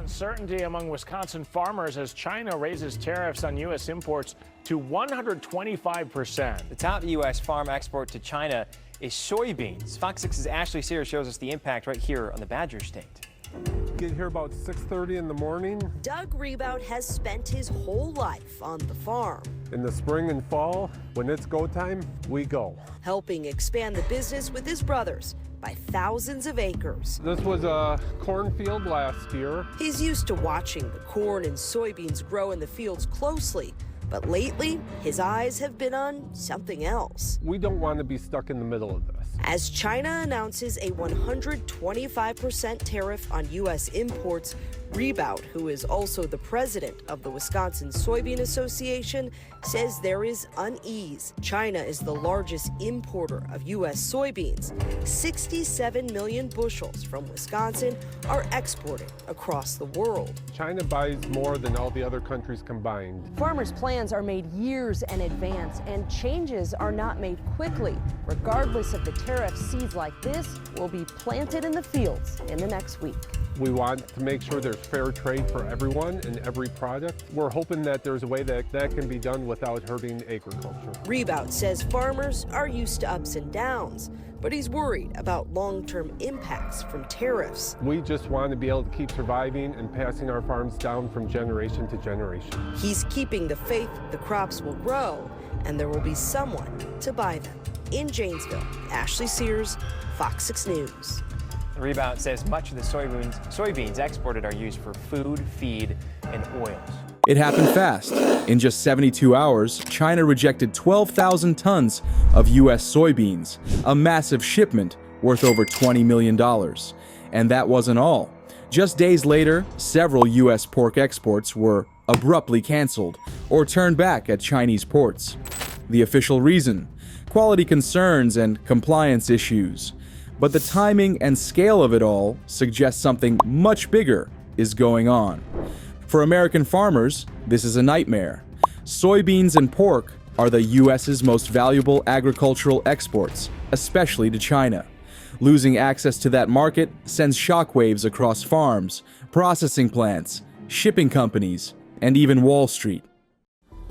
uncertainty among Wisconsin farmers as China raises tariffs on U.S. imports to 125%. The top U.S. farm export to China is soybeans. Fox 6's Ashley Sears shows us the impact right here on the Badger State. Get here about 6:30 in the morning. Doug Rebout has spent his whole life on the farm. In the spring and fall, when it's go time, we go. Helping expand the business with his brothers by thousands of acres. This was a cornfield last year. He's used to watching the corn and soybeans grow in the fields closely, but lately his eyes have been on something else. We don't want to be stuck in the middle of this. As China announces a 125% tariff on U.S. imports, Rebout, who is also the president of the Wisconsin Soybean Association, says there is unease. China is the largest importer of U.S. soybeans. 67 million bushels from Wisconsin are exported across the world. China buys more than all the other countries combined. Farmers' plans are made years in advance, and changes are not made quickly. Regardless of the tariff, seeds like this will be planted in the fields in the next week. We want to make sure there's fair trade for everyone and every product. We're hoping that there's a way that can be done without hurting agriculture. Rebout says farmers are used to ups and downs, but he's worried about long-term impacts from tariffs. We just want to be able to keep surviving and passing our farms down from generation to generation. He's keeping the faith the crops will grow and there will be someone to buy them. In Janesville, Ashley Sears, Fox 6 News. Rebout says much of the soybeans exported are used for food, feed, and oils. It happened fast. In just 72 hours, China rejected 12,000 tons of U.S. soybeans, a massive shipment worth over $20 million. And that wasn't all. Just days later, several U.S. pork exports were abruptly canceled or turned back at Chinese ports. The official reason? Quality concerns and compliance issues. But the timing and scale of it all suggests something much bigger is going on. For American farmers, this is a nightmare. Soybeans and pork are the U.S.'s most valuable agricultural exports, especially to China. Losing access to that market sends shockwaves across farms, processing plants, shipping companies, and even Wall Street.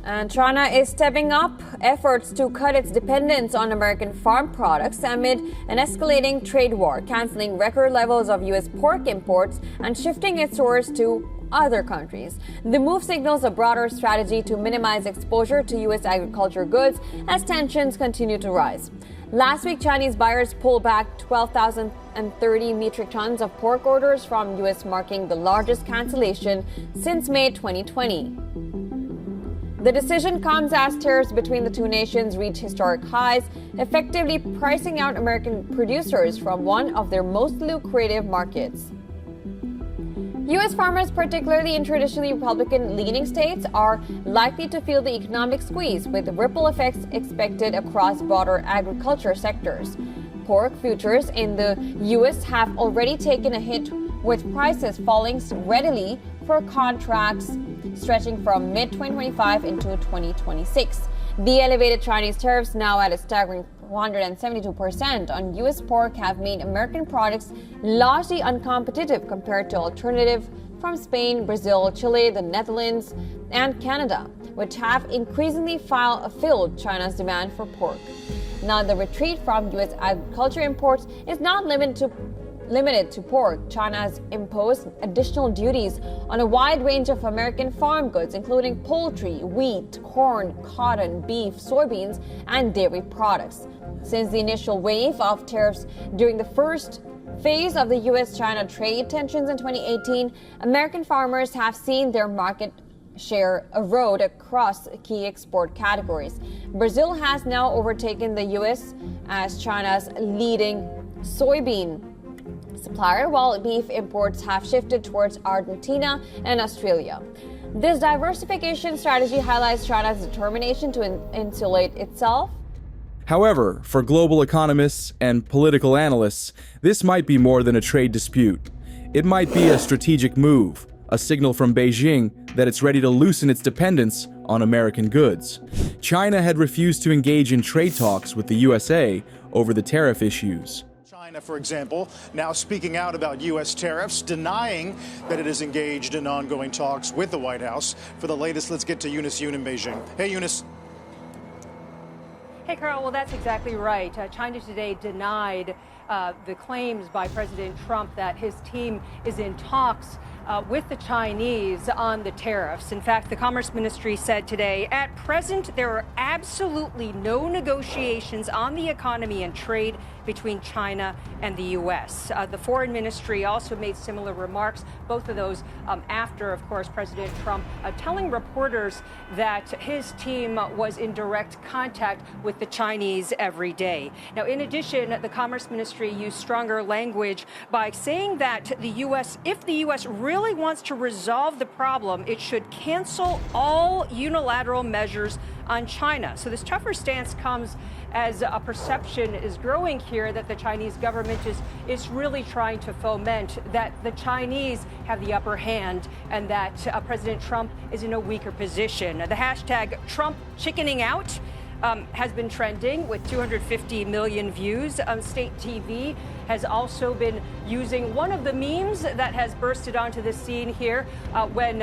And China is stepping up efforts to cut its dependence on American farm products amid an escalating trade war, canceling record levels of U.S. pork imports and shifting its source to other countries. The move signals a broader strategy to minimize exposure to U.S. agriculture goods as tensions continue to rise. Last week, Chinese buyers pulled back 12,030 metric tons of pork orders from U.S., marking the largest cancellation since May 2020. The decision comes as tariffs between the two nations reach historic highs, effectively pricing out American producers from one of their most lucrative markets. U.S. farmers, particularly in traditionally Republican-leaning states, are likely to feel the economic squeeze, with ripple effects expected across broader agriculture sectors. Pork futures in the U.S. have already taken a hit, with prices falling readily for contracts stretching from mid-2025 into 2026. The elevated Chinese tariffs, now at a staggering 172% on U.S. pork, have made American products largely uncompetitive compared to alternatives from Spain, Brazil, Chile, the Netherlands, and Canada, which have increasingly filled China's demand for pork. Now, the retreat from U.S. agriculture imports is not limited to pork. China has imposed additional duties on a wide range of American farm goods, including poultry, wheat, corn, cotton, beef, soybeans, and dairy products. Since the initial wave of tariffs during the first phase of the U.S.-China trade tensions in 2018, American farmers have seen their market share erode across key export categories. Brazil has now overtaken the U.S. as China's leading soybean supplier, while beef imports have shifted towards Argentina and Australia. This diversification strategy highlights China's determination to insulate itself. However, for global economists and political analysts, this might be more than a trade dispute. It might be a strategic move, a signal from Beijing that it's ready to loosen its dependence on American goods. China had refused to engage in trade talks with the USA over the tariff issues. China, for example, now speaking out about U.S. tariffs, denying that it is engaged in ongoing talks with the White House. For the latest, let's get to Eunice Yoon in Beijing. Hey, Eunice. Hey, Carl. Well, that's exactly right. China today denied the claims by President Trump that his team is in talks with the Chinese on the tariffs. In fact, the Commerce Ministry said today, at present, there are absolutely no negotiations on the economy and trade between China and the U.S. The Foreign Ministry also made similar remarks, both of those after, of course, President Trump telling reporters that his team was in direct contact with the Chinese every day. Now, in addition, the Commerce Ministry used stronger language by saying that the U.S., if the U.S. really wants to resolve the problem, it should cancel all unilateral measures on China. So this tougher stance comes as a perception is growing here that the Chinese government is really trying to foment that the Chinese have the upper hand and that President Trump is in a weaker position. The hashtag Trump chickening out has been trending with 250 million views. State TV has also been using one of the memes that has bursted onto the scene here when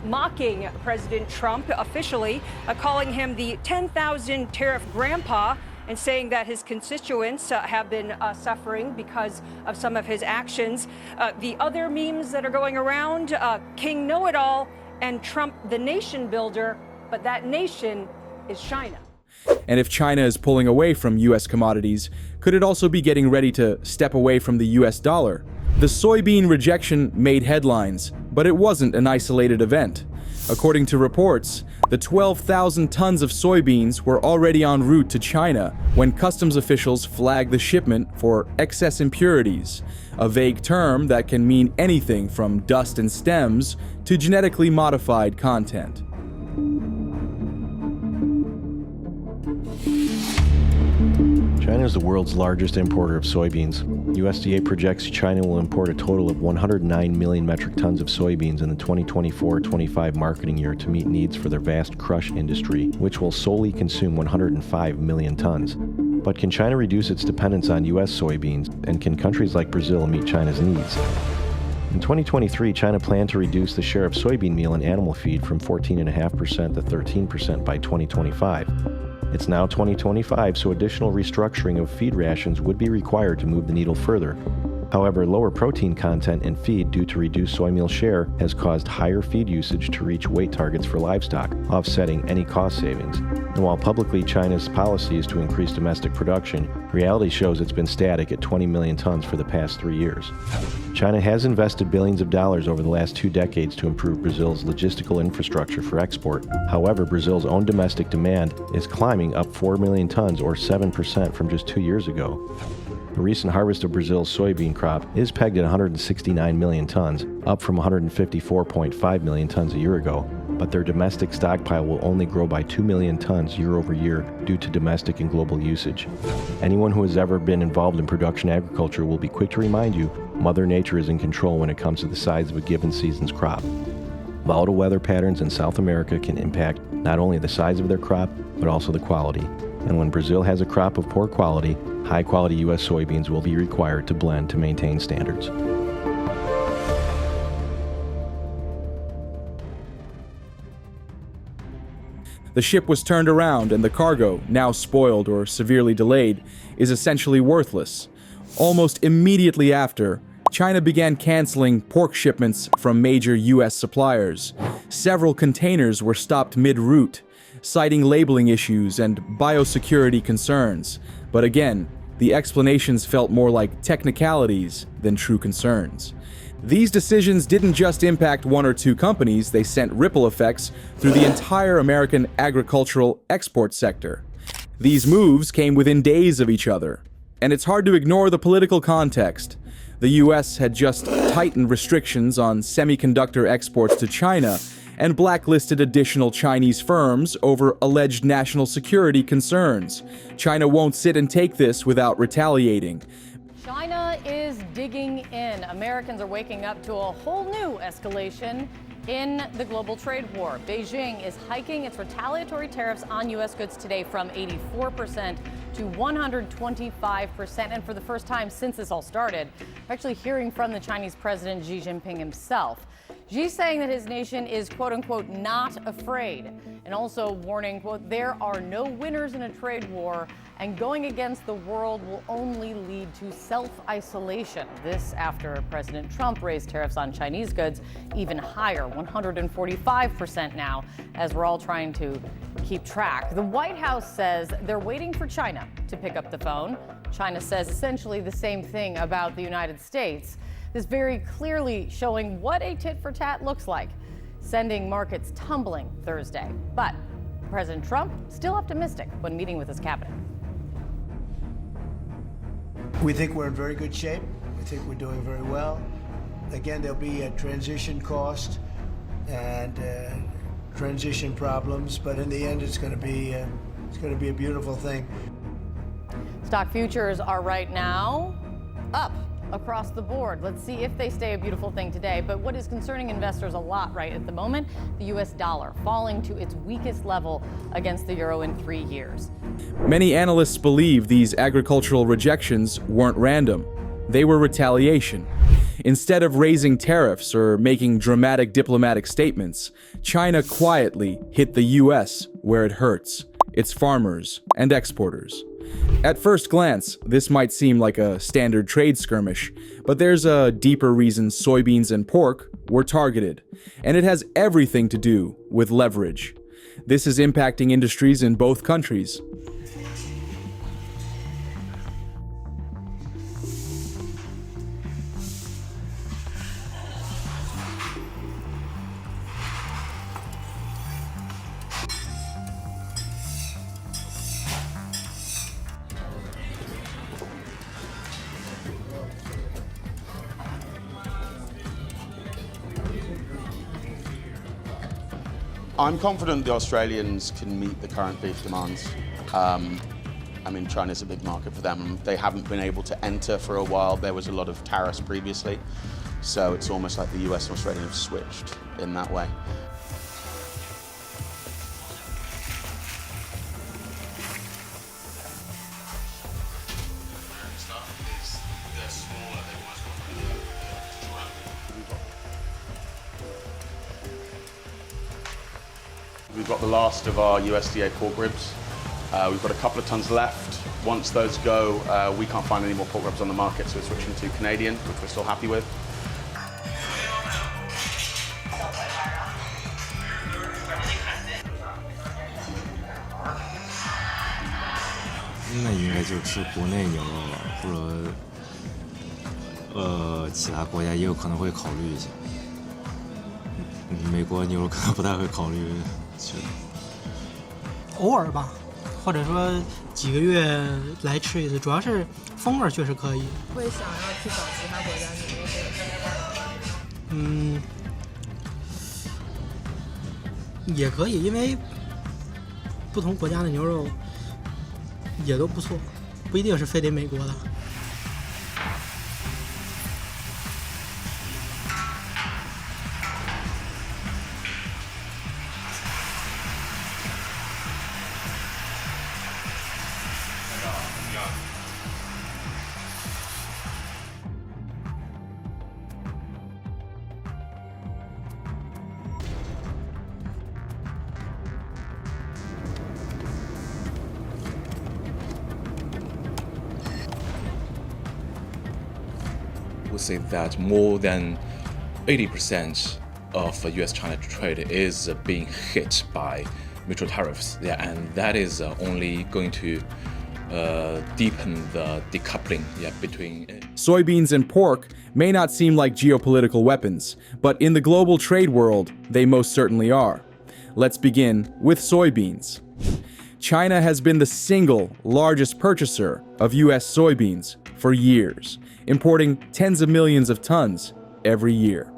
mocking President Trump officially, calling him the 10,000 tariff grandpa and saying that his constituents have been suffering because of some of his actions. The other memes that are going around, King Know-It-All and Trump the nation builder, but that nation is China. And if China is pulling away from U.S. commodities, could it also be getting ready to step away from the U.S. dollar? The soybean rejection made headlines, but it wasn't an isolated event. According to reports, the 12,000 tons of soybeans were already en route to China when customs officials flagged the shipment for excess impurities, a vague term that can mean anything from dust and stems to genetically modified content. China is the world's largest importer of soybeans. USDA projects China will import a total of 109 million metric tons of soybeans in the 2024-25 marketing year to meet needs for their vast crush industry, which will solely consume 105 million tons. But can China reduce its dependence on U.S. soybeans, and can countries like Brazil meet China's needs? In 2023, China planned to reduce the share of soybean meal in animal feed from 14.5% to 13% by 2025. It's now 2025, so additional restructuring of feed rations would be required to move the needle further. However, lower protein content in feed due to reduced soy meal share has caused higher feed usage to reach weight targets for livestock, offsetting any cost savings. And while publicly China's policy is to increase domestic production, reality shows it's been static at 20 million tons for the past 3 years. China has invested billions of dollars over the last 2 decades to improve Brazil's logistical infrastructure for export. However, Brazil's own domestic demand is climbing up 4 million tons or 7% from just 2 years ago. The recent harvest of Brazil's soybean crop is pegged at 169 million tons, up from 154.5 million tons a year ago, but their domestic stockpile will only grow by 2 million tons year over year due to domestic and global usage. Anyone who has ever been involved in production agriculture will be quick to remind you, Mother Nature is in control when it comes to the size of a given season's crop. Volatile weather patterns in South America can impact not only the size of their crop, but also the quality. And when Brazil has a crop of poor quality, high-quality U.S. soybeans will be required to blend to maintain standards. The ship was turned around and the cargo, now spoiled or severely delayed, is essentially worthless. Almost immediately after, China began canceling pork shipments from major U.S. suppliers. Several containers were stopped mid-route, citing labeling issues and biosecurity concerns. But again, the explanations felt more like technicalities than true concerns. These decisions didn't just impact 1 or 2 companies, they sent ripple effects through the entire American agricultural export sector. These moves came within days of each other, and it's hard to ignore the political context. The US had just tightened restrictions on semiconductor exports to China and blacklisted additional Chinese firms over alleged national security concerns. China won't sit and take this without retaliating. China is digging in. Americans are waking up to a whole new escalation in the global trade war. Beijing is hiking its retaliatory tariffs on U.S. goods today from 84% to 125%. And for the first time since this all started, we're actually hearing from the Chinese President Xi Jinping himself. Xi's saying that his nation is, quote unquote, not afraid, and also warning, quote, there are no winners in a trade war, and going against the world will only lead to self-isolation. This after President Trump raised tariffs on Chinese goods even higher, 145% now, as we're all trying to keep track. The White House says they're waiting for China to pick up the phone. China says essentially the same thing about the United States. This very clearly showing what a tit for tat looks like, sending markets tumbling Thursday. But President Trump still optimistic when meeting with his cabinet. We think we're in very good shape. We think we're doing very well. Again, there'll be a transition cost and transition problems, but in the end, it's going to be a beautiful thing. Stock futures are right now up across the board. Let's see if they stay a beautiful thing today. But what is concerning investors a lot right at the moment, the U.S. dollar falling to its weakest level against the euro in 3 years. Many analysts believe these agricultural rejections weren't random. They were retaliation. Instead of raising tariffs or making dramatic diplomatic statements, China quietly hit the U.S. where it hurts, its farmers and exporters. At first glance, this might seem like a standard trade skirmish, but there's a deeper reason soybeans and pork were targeted, and it has everything to do with leverage. This is impacting industries in both countries. I'm confident the Australians can meet the current beef demands. I mean, China's a big market for them. They haven't been able to enter for a while. There was a lot of tariffs previously. So it's almost like the US and Australia have switched in that way. We've got the last of our USDA pork ribs. We've got a couple of tons left. Once those go, we can't find any more pork ribs on the market, so we're switching to Canadian, which we're still happy with. 那应该就吃国内牛肉了，或者其他国家也有可能会考虑一下。美国牛肉可能不太会考虑吃。偶尔吧，或者说几个月来吃一次，主要是风味确实可以。会想要去找其他国家牛肉也可以，因为不同国家的牛肉也都不错，不一定是非得美国的。would say that more than 80% of US-China trade is being hit by mutual tariffs, and that is only going to deepen the decoupling between. Soybeans and pork may not seem like geopolitical weapons, but in the global trade world, they most certainly are. Let's begin with soybeans. China has been the single largest purchaser of US soybeans for years, importing tens of millions of tons every year.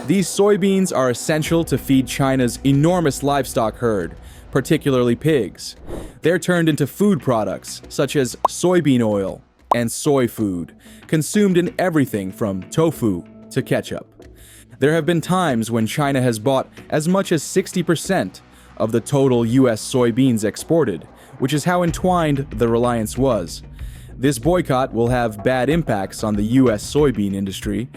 These soybeans are essential to feed China's enormous livestock herd, particularly pigs. They're turned into food products such as soybean oil and soy food, consumed in everything from tofu to ketchup. There have been times when China has bought as much as 60% of the total US soybeans exported, which is how entwined the alliance was. This boycott will have bad impacts on the U.S. soybean industry.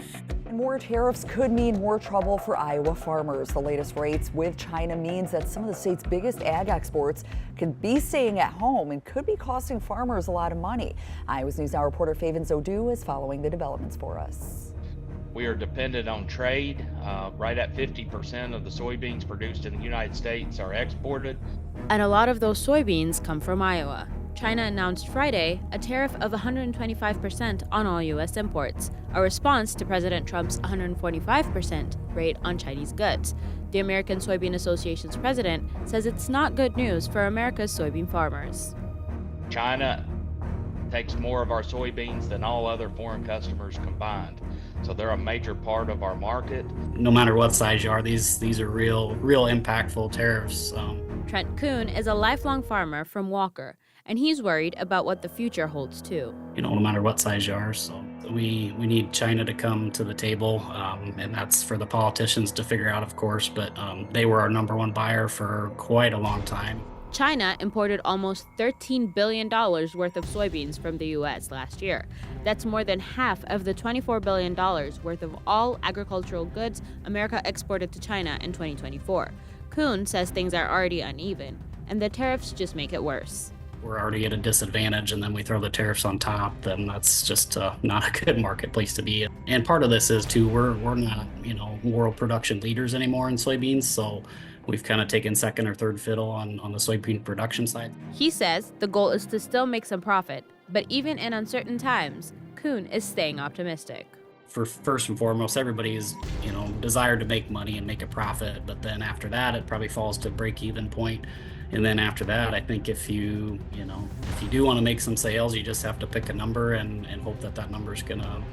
More tariffs could mean more trouble for Iowa farmers. The latest rates with China means that some of the state's biggest ag exports could be staying at home and could be costing farmers a lot of money. Iowa's News Now reporter Faven Zodu is following the developments for us. We are dependent on trade. Right at 50% of the soybeans produced in the United States are exported. And a lot of those soybeans come from Iowa. China announced Friday a tariff of 125% on all U.S. imports, a response to President Trump's 145% rate on Chinese goods. The American Soybean Association's president says it's not good news for America's soybean farmers. China takes more of our soybeans than all other foreign customers combined. So they're a major part of our market. No matter what size you are, these are real impactful tariffs. Trent Kuhn is a lifelong farmer from Walker, and he's worried about what the future holds too. No matter what size you are. So we need China to come to the table, and that's for the politicians to figure out, of course, but they were our number one buyer for quite a long time. China imported almost $13 billion worth of soybeans from the U.S. last year. That's more than half of the $24 billion worth of all agricultural goods America exported to China in 2024. Kuhn says things are already uneven, and the tariffs just make it worse. We're already at a disadvantage, and then we throw the tariffs on top, then that's just not a good marketplace to be in. And part of this is, too, we're not, world production leaders anymore in soybeans, so we've kind of taken second or third fiddle on the soybean production side. He says the goal is to still make some profit, but even in uncertain times, Kuhn is staying optimistic. For first and foremost, everybody's, desire to make money and make a profit, but then after that, it probably falls to break-even point. And then after that, I think if you do want to make some sales, you just have to pick a number and hope that number's gonna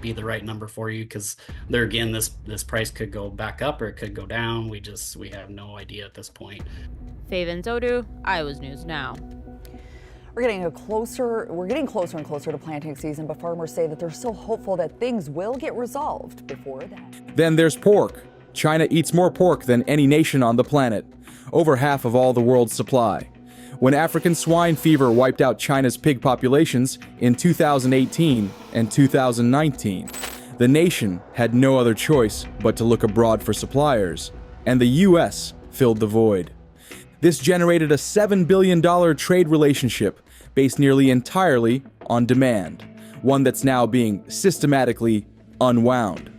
be the right number for you, because there again, this price could go back up or it could go down. We have no idea at this point. Faven Zodu, Iowa's News Now. We're getting closer and closer to planting season, but farmers say that they're still hopeful that things will get resolved before that. Then there's pork. China eats more pork than any nation on the planet, over half of all the world's supply. When African swine fever wiped out China's pig populations in 2018 and 2019, the nation had no other choice but to look abroad for suppliers, and the U.S. filled the void. This generated a $7 billion trade relationship based nearly entirely on demand, one that's now being systematically unwound.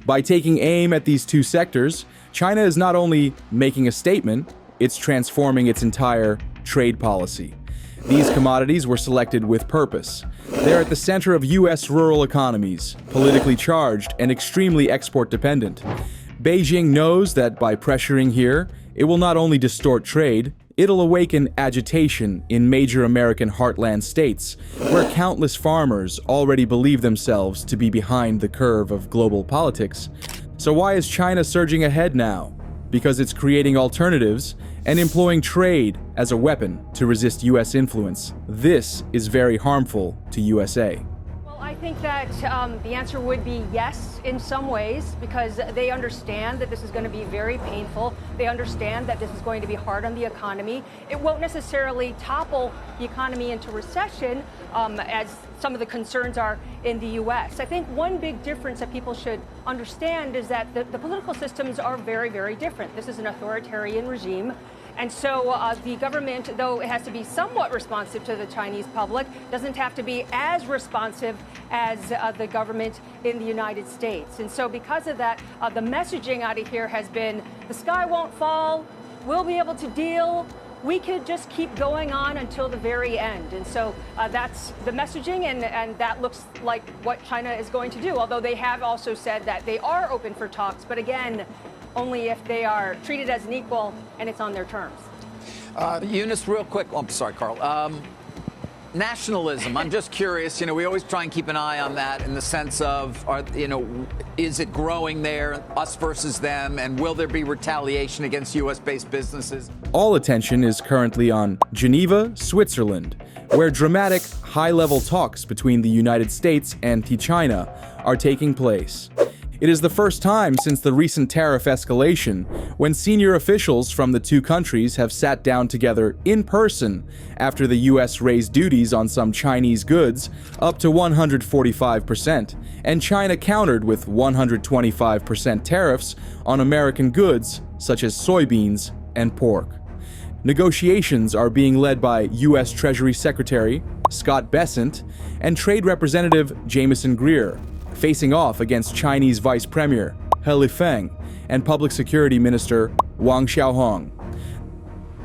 By taking aim at these two sectors, China is not only making a statement, it's transforming its entire trade policy. These commodities were selected with purpose. They're at the center of U.S. rural economies, politically charged and extremely export-dependent. Beijing knows that by pressuring here, it will not only distort trade, it'll awaken agitation in major American heartland states, where countless farmers already believe themselves to be behind the curve of global politics. So why is China surging ahead now? Because it's creating alternatives and employing trade as a weapon to resist U.S. influence. This is very harmful to USA. I think that the answer would be yes in some ways, because they understand that this is going to be very painful. They understand that this is going to be hard on the economy. It won't necessarily topple the economy into recession, as some of the concerns are in the U.S. I think one big difference that people should understand is that the political systems are very, very different. This is an authoritarian regime. And so the government, though it has to be somewhat responsive to the Chinese public, doesn't have to be as responsive as the government in the United States. And so because of that, the messaging out of here has been, the sky won't fall, we'll be able to deal, we could just keep going on until the very end. And so that's the messaging, and that looks like what China is going to do, although they have also said that they are open for talks. But again, only if they are treated as an equal and it's on their terms. Eunice, real quick. Oh, I'm sorry, Carl. Nationalism. I'm just curious. We always try and keep an eye on that in the sense of, is it growing there, us versus them, and will there be retaliation against U.S.-based businesses? All attention is currently on Geneva, Switzerland, where dramatic, high-level talks between the United States and China are taking place. It is the first time since the recent tariff escalation when senior officials from the two countries have sat down together in person after the U.S. raised duties on some Chinese goods up to 145%, and China countered with 125% tariffs on American goods such as soybeans and pork. Negotiations are being led by U.S. Treasury Secretary Scott Bessent and Trade Representative Jamieson Greer, facing off against Chinese Vice Premier He Lifeng and Public Security Minister Wang Xiaohong.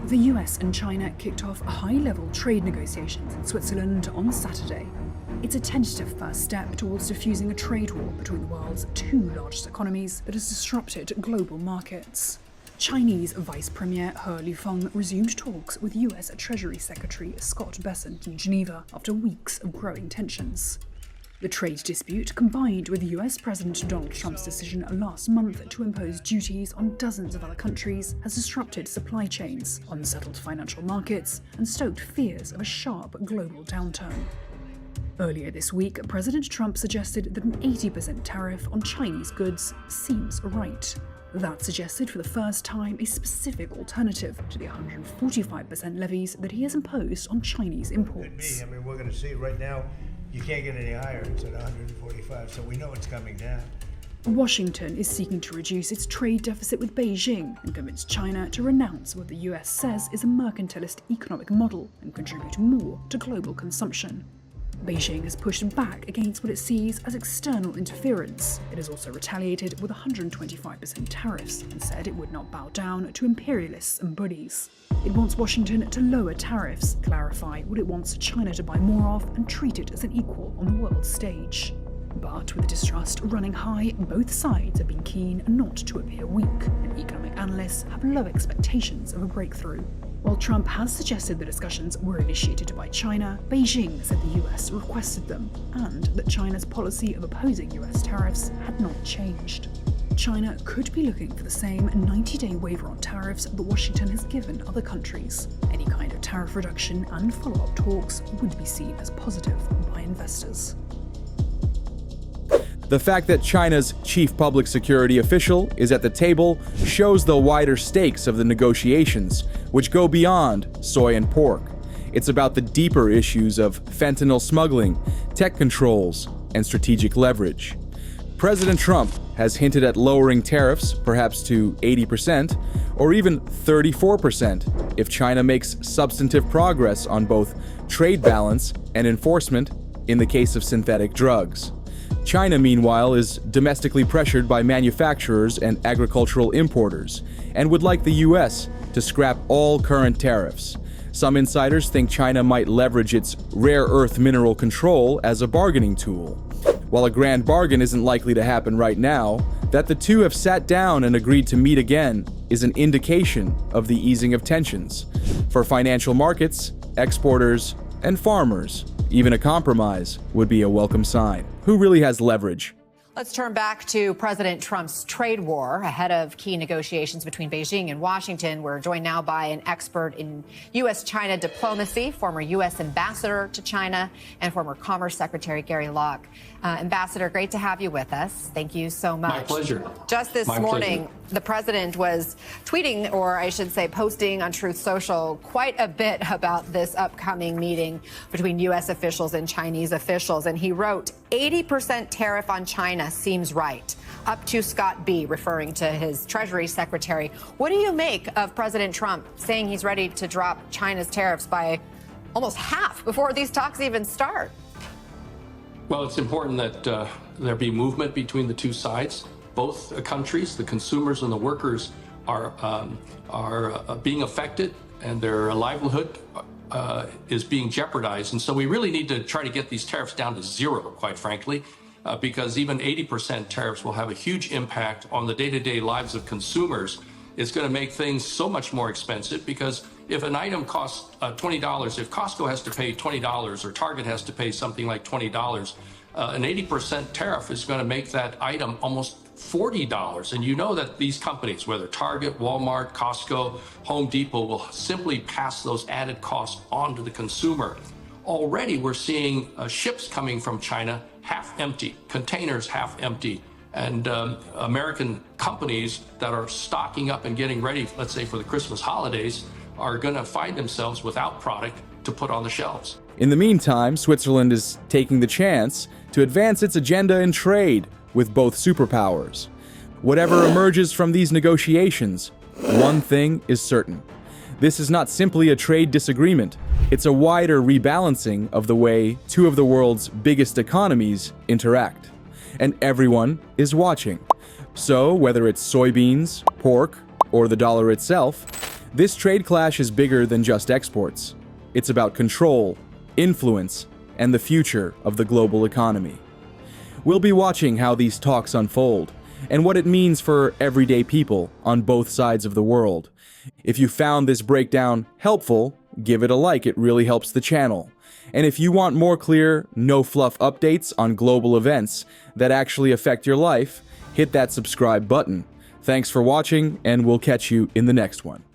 The US and China kicked off high-level trade negotiations in Switzerland on Saturday. It's a tentative first step towards diffusing a trade war between the world's two largest economies that has disrupted global markets. Chinese Vice Premier He Lifeng resumed talks with US Treasury Secretary Scott Bessent in Geneva after weeks of growing tensions. The trade dispute, combined with US President Donald Trump's decision last month to impose duties on dozens of other countries, has disrupted supply chains, unsettled financial markets, and stoked fears of a sharp global downturn. Earlier this week, President Trump suggested that an 80% tariff on Chinese goods seems right. That suggested for the first time a specific alternative to the 145% levies that he has imposed on Chinese imports. I mean, we're going to see right now, you can't get any higher. It's at 145, so we know it's coming down. Washington is seeking to reduce its trade deficit with Beijing and convince China to renounce what the US says is a mercantilist economic model and contribute more to global consumption. Beijing has pushed back against what it sees as external interference. It has also retaliated with 125% tariffs and said it would not bow down to imperialists and bullies. It wants Washington to lower tariffs, clarify what it wants China to buy more of, and treat it as an equal on the world stage. But with distrust running high, both sides have been keen not to appear weak, and economic analysts have low expectations of a breakthrough. While Trump has suggested the discussions were initiated by China, Beijing said the US requested them, and that China's policy of opposing US tariffs had not changed. China could be looking for the same 90-day waiver on tariffs that Washington has given other countries. Any kind of tariff reduction and follow-up talks would be seen as positive by investors. The fact that China's chief public security official is at the table shows the wider stakes of the negotiations, which go beyond soy and pork. It's about the deeper issues of fentanyl smuggling, tech controls, and strategic leverage. President Trump has hinted at lowering tariffs, perhaps to 80% or even 34%, if China makes substantive progress on both trade balance and enforcement in the case of synthetic drugs. China, meanwhile, is domestically pressured by manufacturers and agricultural importers, and would like the US to scrap all current tariffs. Some insiders think China might leverage its rare earth mineral control as a bargaining tool. While a grand bargain isn't likely to happen right now, that the two have sat down and agreed to meet again is an indication of the easing of tensions. For financial markets, exporters, and farmers, even a compromise would be a welcome sign. Who really has leverage? Let's turn back to President Trump's trade war ahead of key negotiations between Beijing and Washington. We're joined now by an expert in U.S.-China diplomacy, former U.S. ambassador to China, and former Commerce Secretary Gary Locke. Ambassador, great to have you with us. Thank you so much. My pleasure. Just this morning, the president was tweeting, or I should say posting on Truth Social, quite a bit about this upcoming meeting between U.S. officials and Chinese officials. And he wrote, 80% tariff on China seems right. Up to Scott B., referring to his Treasury Secretary. What do you make of President Trump saying he's ready to drop China's tariffs by almost half before these talks even start? Well, it's important that there be movement between the two sides. Both countries, the consumers and the workers, are being affected, and their livelihood is being jeopardized. And so we really need to try to get these tariffs down to zero, quite frankly, because even 80% tariffs will have a huge impact on the day-to-day lives of consumers. It's going to make things so much more expensive, because if an item costs $20, if Costco has to pay $20 or Target has to pay something like $20, an 80% tariff is going to make that item almost $40. And you know that these companies, whether Target, Walmart, Costco, Home Depot, will simply pass those added costs on to the consumer. Already we're seeing ships coming from China half empty, containers half empty, And American companies that are stocking up and getting ready, let's say for the Christmas holidays, are going to find themselves without product to put on the shelves. In the meantime, Switzerland is taking the chance to advance its agenda in trade with both superpowers. Whatever emerges from these negotiations, one thing is certain. This is not simply a trade disagreement, it's a wider rebalancing of the way two of the world's biggest economies interact. And everyone is watching. So, whether it's soybeans, pork, or the dollar itself, this trade clash is bigger than just exports. It's about control, influence, and the future of the global economy. We'll be watching how these talks unfold, and what it means for everyday people on both sides of the world. If you found this breakdown helpful, give it a like, it really helps the channel. And if you want more clear, no-fluff updates on global events that actually affect your life, hit that subscribe button. Thanks for watching, and we'll catch you in the next one.